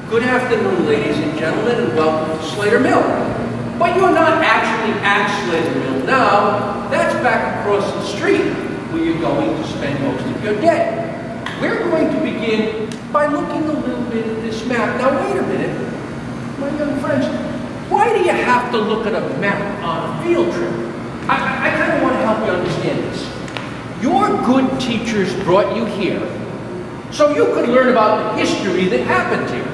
Good afternoon, ladies and gentlemen, and welcome to Slater Mill. But you're not actually at Slater Mill now. That's back across the street, where you're going to spend most of your day. We're going to begin by looking a little bit at this map. Now, wait a minute, my young friends. Why do you have to look at a map on a field trip? I kind of want to help you understand this. Your good teachers brought you here so you could learn about the history that happened here.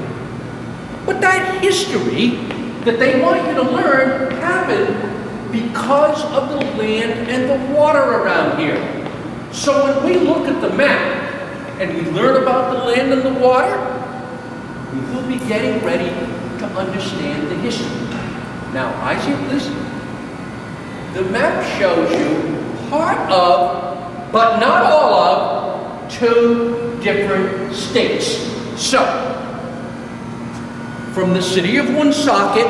But that history that they want you to learn happened because of the land and the water around here. So when we look at the map and we learn about the land and the water, we will be getting ready to understand the history. Now, eyes here, please. The map shows you part of, but not all of, 2 different states. So, from the city of Woonsocket,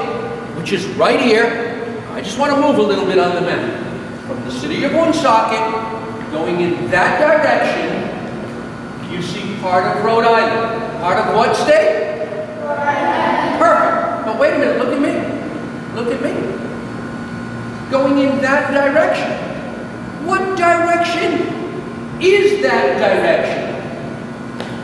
which is right here, I just want to move a little bit on the map. From the city of Woonsocket, going in that direction, you see part of Rhode Island. Part of what state? Rhode Island. Perfect. But wait a minute, look at me. Look at me. Going in that direction. What direction is that direction?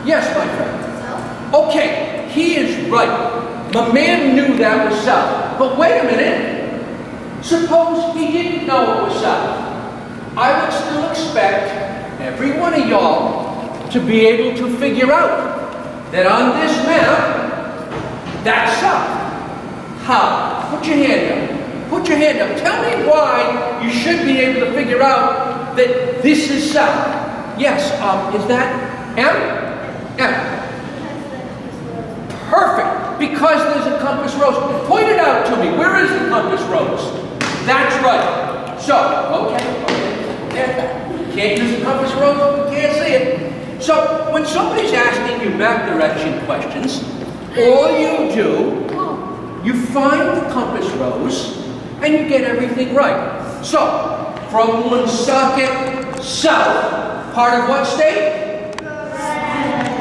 Yes, my friend. Okay, he is right. My man knew that was south. But wait a minute. Suppose he didn't know it was south. I would still expect every one of y'all to be able to figure out that on this map, that's south. How? Put your hand up. Put your hand up. Tell me why you should be able to figure out that this is south. Yes, is that M? M. Perfect. Because there's a compass rose. Point it out to me. Where is the compass rose? That's right. So, okay. Can't use the compass rose. Can't see it. So, when somebody's asking you map direction questions, all you do, you find the compass rose, and you get everything right. So, from Woonsocket south, part of what state?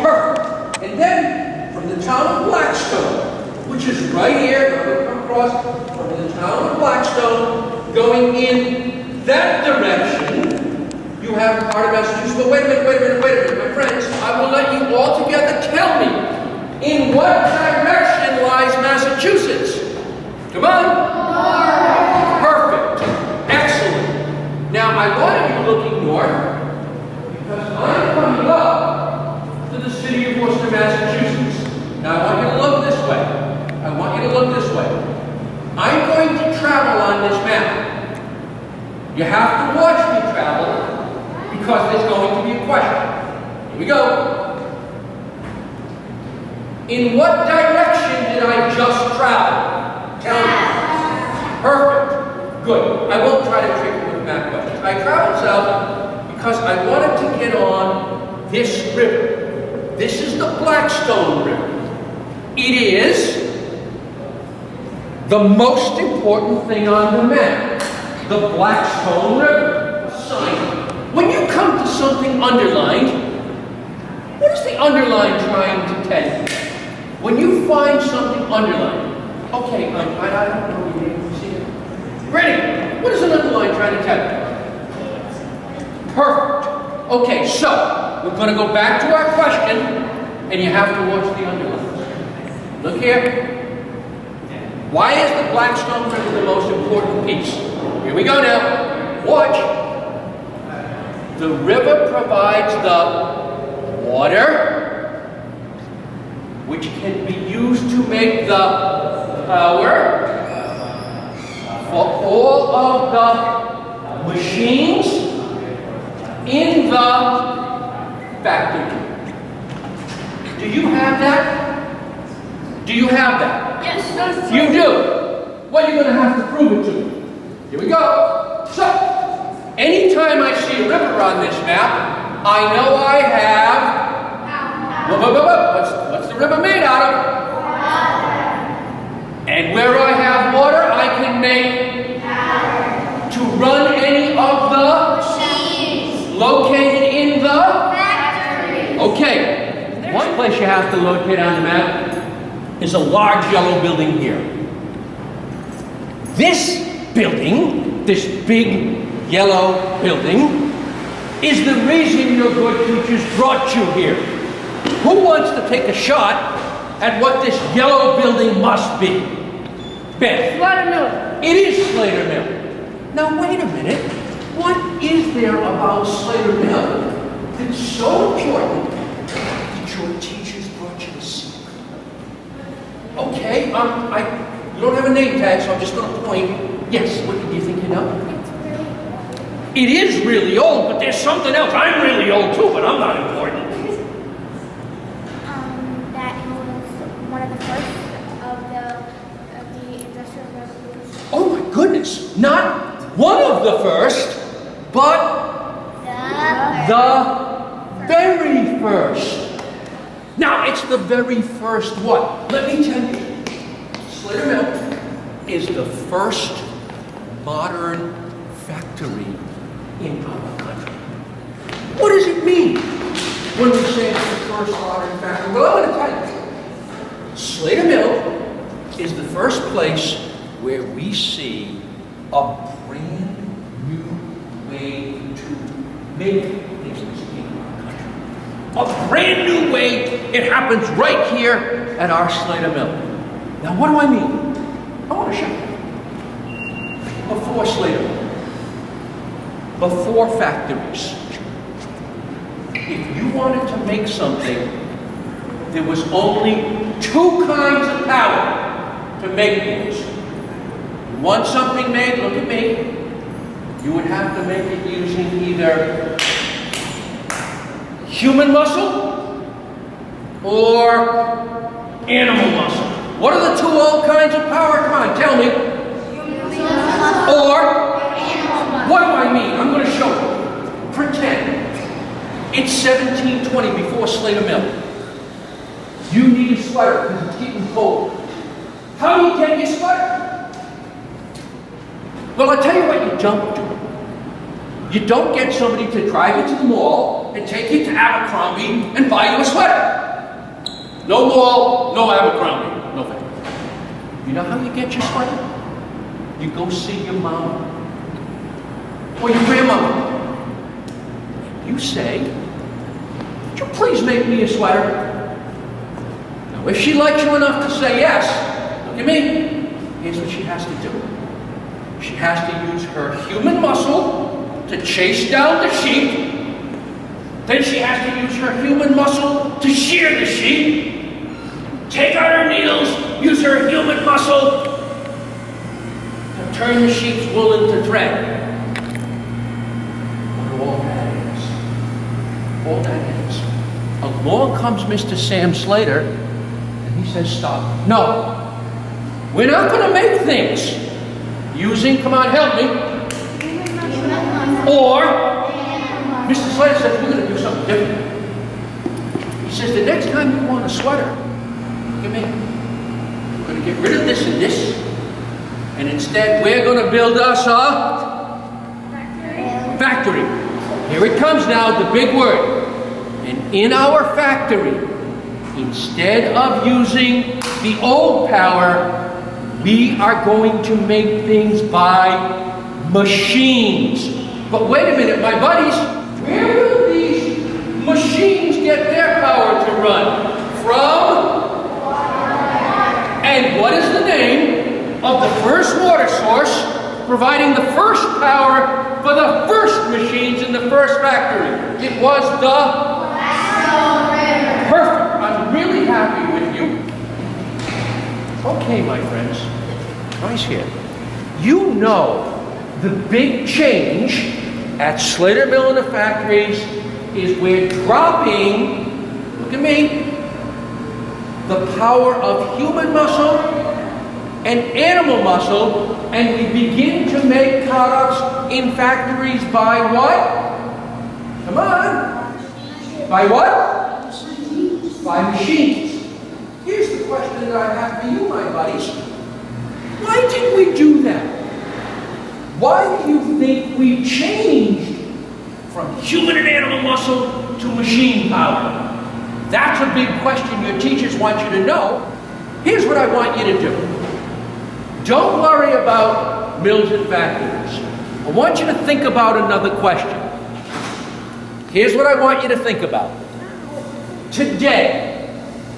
Perfect. And then, from the town of Blackstone, which is right here, going to come across from the town of Blackstone, going in that direction, you have part of Massachusetts. But wait a minute, my friends. I will let you all together tell me, in what direction lies Massachusetts? Come on. North. Perfect. Excellent. Now, I wanted you looking north because I'm coming up to the city of Worcester, Massachusetts. Now, I want you to look this way. I want you to look this way. I'm going to travel on this map. You have to watch me travel because there's going to be a question. Here we go. In what direction did I just travel? Tell me. Perfect. Good. I won't try to trick you with map questions. I traveled south because I wanted to get on this river. This is the Blackstone River. It is the most important thing on the map. The Blackstone River. A sign. When you come to something underlined, what is the underline trying to tell you? When you find something underlined, okay, I don't know if you can see it. Ready? What is an underline trying to tell you? Perfect. Okay, so we're going to go back to our question, and you have to watch the underlines. Look here. Why is the Blackstone River the most important piece? Here we go now. Watch. The river provides the water, which can be used to make the power for all of the machines in the factory. Do you have that? Do you have that? Yes. You do? Well, you're going to have to prove it to me. Here we go. So, anytime I see a river on this map, I know I have... What's the river made out of? Water. And where I have water, I can make power to run any of the machines located in the factory. Okay. One place you have to locate on the map is a large yellow building here. This building, this big yellow building, is the reason your good teachers brought you here. Who wants to take a shot at what this yellow building must be? Ben. Slater Mill. It is Slater Mill. Now wait a minute. What is there about Slater Mill that's so important that your teachers brought you to see? Okay, you don't have a name tag, so I'm just going to point. Yes, what do you think you know? It is really old, but there's something else. I'm really old too, but I'm not important. That it was one of the first of the Industrial Revolution. Oh my goodness! Not one of the first, but the very first. Now, it's the very first what? Let me tell you. Slater Mill is the first modern factory in our country. What does it mean when we say it's the first modern factory? Well, I'm going to tell you. Slater Mill is the first place where we see a brand new way to make things in our country. A brand new way. It happens right here at our Slater Mill. Now, what do I mean? I want to show you. Before Slater Mill, before factories, if you wanted to make something, there was only two kinds of power to make things. You want something made, look at me, you would have to make it using either human muscle or animal muscle. What are the two old kinds of power? Come on, tell me. Or, what do I mean? I'm going to show you. Pretend it's 1720 before Slater Mill. You need a sweater because it's getting cold. How do you get your sweater? Well, I'll tell you what you don't do. You don't get somebody to drive you to the mall and take you to Abercrombie and buy you a sweater. No mall, no Abercrombie, no thing. You know how you get your sweater? You go see your mom or your grandmama. You say, "Would you please make me a sweater?" Now, if she likes you enough to say yes, look at me. Here's what she has to do. She has to use her human muscle to chase down the sheep. Then she has to use her human muscle to shear the sheep. Take out her needles, use her human muscle to turn the sheep's wool into thread. What all that is, all that is. Along comes Mr. Sam Slater, and he says, "Stop. No, we're not going to make things using, come on, help me." Or, Mr. Slater says, "We're going to do something different." He says, "The next time you want a sweater, look at me. We're going to get rid of this and this, and instead we're going to build us a factory." Here it comes now, the big word. And in our factory, instead of using the old power, we are going to make things by machines. But wait a minute, my buddies, where will these machines get their power to run? From? And what is the name of the first water source providing the first power for the first machines in the first factory? It was the Blackstone River. Perfect. I'm really happy with you. Okay, my friends. Nice here. You know the big change at Slater Mill and the factories is we're dropping, look at me, the power of human muscle and animal muscle, and we begin to make products in factories by what? Come on. By what? By machines. Here's the question that I have for you, my buddies. Why did we do that? Why do you think we changed from human and animal muscle to machine power? That's a big question your teachers want you to know. Here's what I want you to do. Don't worry about mills and factories. I want you to think about another question. Here's what I want you to think about. Today,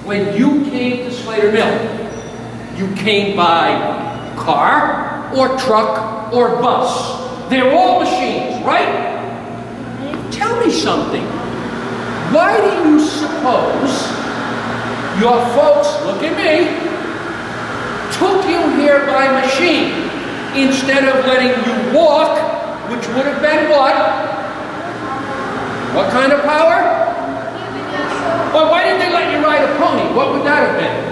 when you came to Slater Mill, you came by car or truck or bus. They're all machines, right? Tell me something. Why do you suppose your folks, look at me, took you here by machine instead of letting you walk, which would have been what? What kind of power? Or why didn't they let you ride a pony? What would that have been?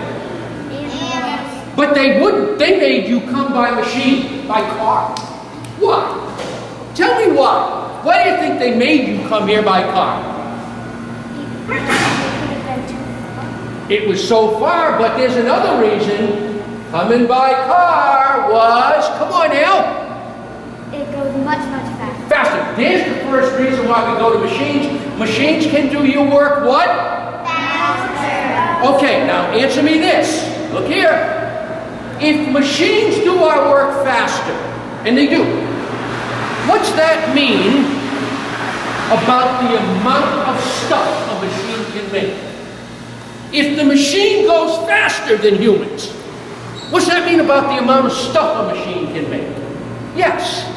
But they wouldn't. They made you come by machine, by car. Why? Tell me why. Why do you think they made you come here by car? It was so far, but there's another reason. Coming by car was, come on now. It goes much, much faster. Faster. There's the first reason why we go to machines. Machines can do your work what? Faster. Okay, now answer me this. Look here. If machines do our work faster, and they do, what's that mean about the amount of stuff a machine can make? If the machine goes faster than humans, what's that mean about the amount of stuff a machine can make? Yes.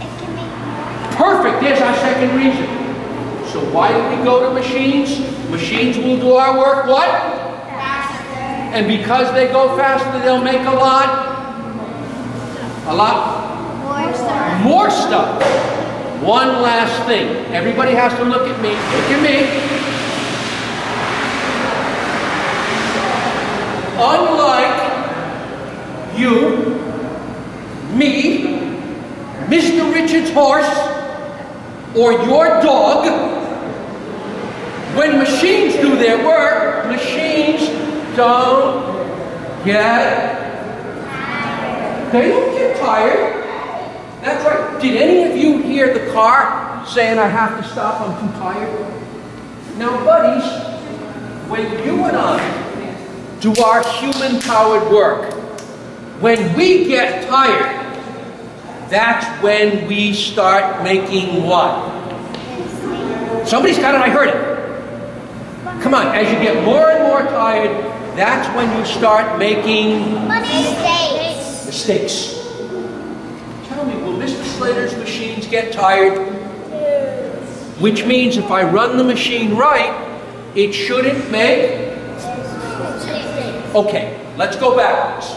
It can make more. Perfect. There's our second reason. So why do we go to machines? Machines will do our work what? Faster. And because they go faster, they'll make a lot? More stuff. More stuff. One last thing. Everybody has to look at me. Look at me. Unlike you, me, Mr. Richard's horse, or your dog, when machines do their work, machines don't get tired. They don't get tired. That's right. Did any of you hear the car saying, I have to stop, I'm too tired? Now, buddies, when you and I do our human-powered work, when we get tired, that's when we start making what? Somebody's got it, I heard it. Come on, as you get more and more tired, that's when you start making mistakes. Tell me, will Mr. Slater's machines get tired? Which means if I run the machine right, it shouldn't make... Okay, let's go backwards.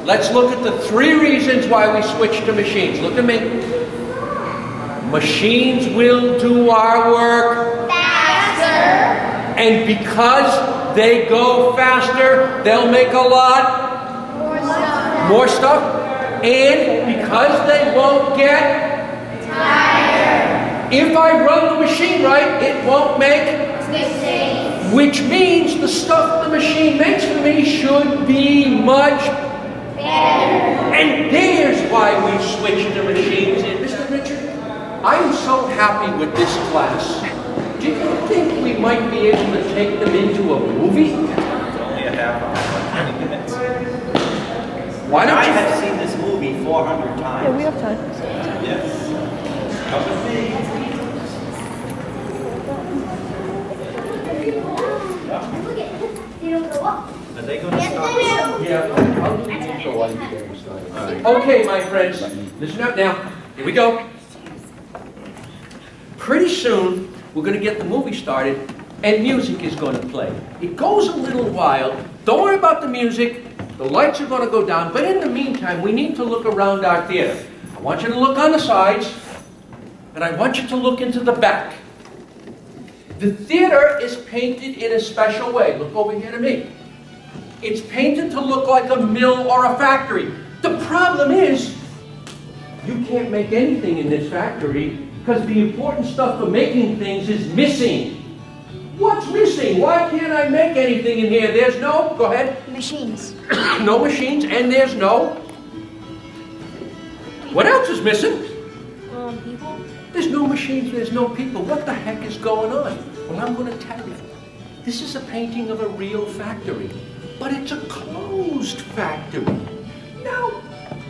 Let's look at the three reasons why we switch to machines. Look at me. Machines will do our work Faster. and because they go faster, they'll make a lot more stuff. And because they won't get Tired. If I run the machine right, it won't make Mistakes. which means the stuff the machine makes for me should be much Better. And there's why we switched to machines. And Mr. Richard, I'm so happy with this class. Do you think we might be able to take them into a movie? It's only a half hour, 20 minutes. Why don't I you? have seen this movie 400 times. Yeah, we have time. Yes. Come with me. Are they going to stop? Yeah. I'll do the intro while you get started. Okay, my friends, listen up now. Here we go. Pretty soon, we're going to get the movie started, and music is going to play. It goes a little while. Don't worry about the music. The lights are going to go down. But in the meantime, we need to look around our theater. I want you to look on the sides, and I want you to look into the back. The theater is painted in a special way. Look over here to me. It's painted to look like a mill or a factory. The problem is, you can't make anything in this factory because the important stuff for making things is missing. What's missing? Why can't I make anything in here? There's no, go ahead. Machines. No machines, and there's no... What else is missing? People. There's no machines, there's no people. What the heck is going on? Well, I'm going to tell you. This is a painting of a real factory. but it's a closed factory. Now,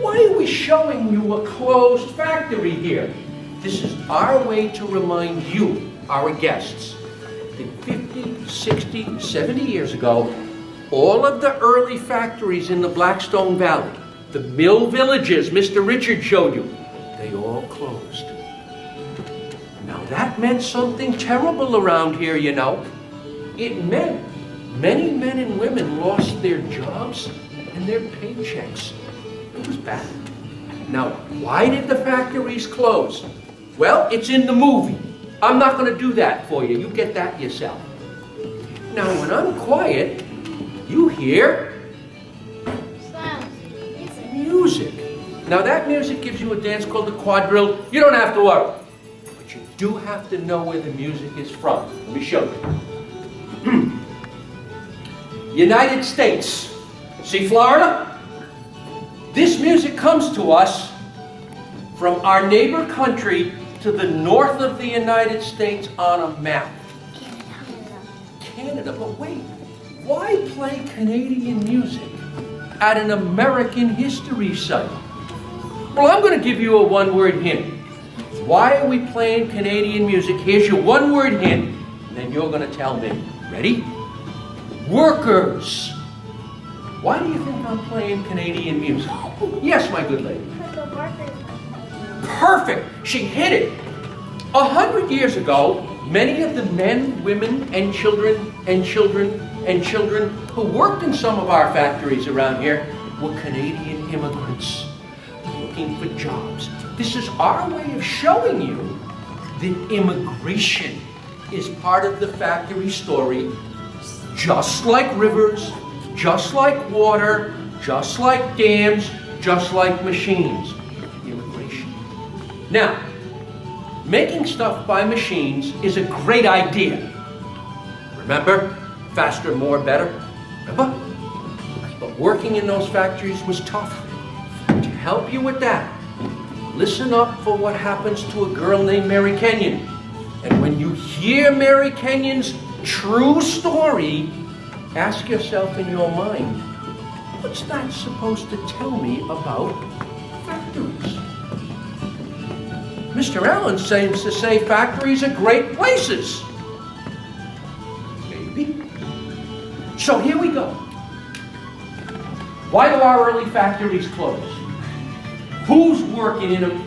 why are we showing you a closed factory here? This is our way to remind you, our guests, that 50, 60, 70 years ago, all of the early factories in the Blackstone Valley, the mill villages Mr. Richard showed you, they all closed. Now that meant something terrible around here, you know. It meant many men and women lost their jobs and their paychecks. It was bad. Now, why did the factories close? Well, it's in the movie. I'm not going to do that for you. You get that yourself. Now, when I'm quiet, you hear music. Now, that music gives you a dance called the quadrille. You don't have to worry. But you do have to know where the music is from. Let me show you. United States. See Florida? This music comes to us from our neighbor country to the north of the United States on a map. Canada, but wait, why play Canadian music at an American history site? Well, I'm going to give you a one-word hint. Why are we playing Canadian music? Here's your one-word hint, and then you're going to tell me. Ready? Workers. Why do you think I'm playing Canadian music? Yes, my good lady. Perfect. She hit it. 100 years ago, many of the men, women, and children who worked in some of our factories around here were Canadian immigrants looking for jobs. This is our way of showing you that immigration is part of the factory story, just like rivers, just like water, just like dams, just like machines. Immigration. Now, making stuff by machines is a great idea. Remember? Faster, more, better. Remember? But working in those factories was tough. To help you with that, listen up for what happens to a girl named Mary Kenyon. And when you hear Mary Kenyon's true story, ask yourself in your mind, what's that supposed to tell me about factories? Mr. Allan seems to say factories are great places. Maybe. So here we go. Why do our early factories close? Who's working in them?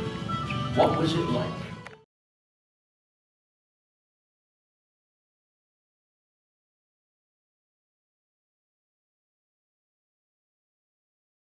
What was it like?